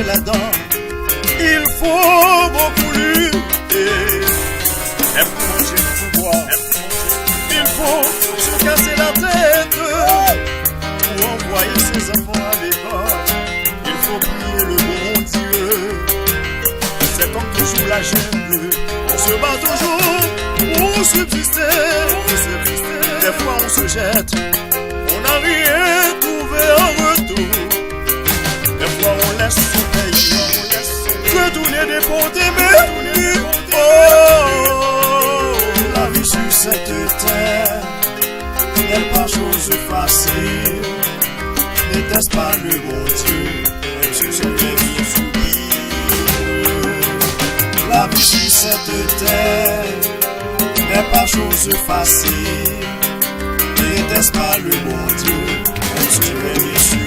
rentrer là-dedans, il faut beaucoup lutter. Et pour manger le pouvoir, il faut se casser la tête. Pour envoyer ses enfants à l'école, il faut prier le bon Dieu. C'est comme toujours la jungle, on se bat toujours pour subsister. Des fois on se jette, on n'a rien trouvé en retour. Des fois on laisse son pays, que tous les déportés, mais oh, la vie sur cette terre n'est pas chose facile. N'était-ce pas le bon Dieu, même si je l'ai mis soupir. La vie sur cette terre n'est pas chose facile. N'était-ce pas le bon Dieu, même si je l'ai mis soupir.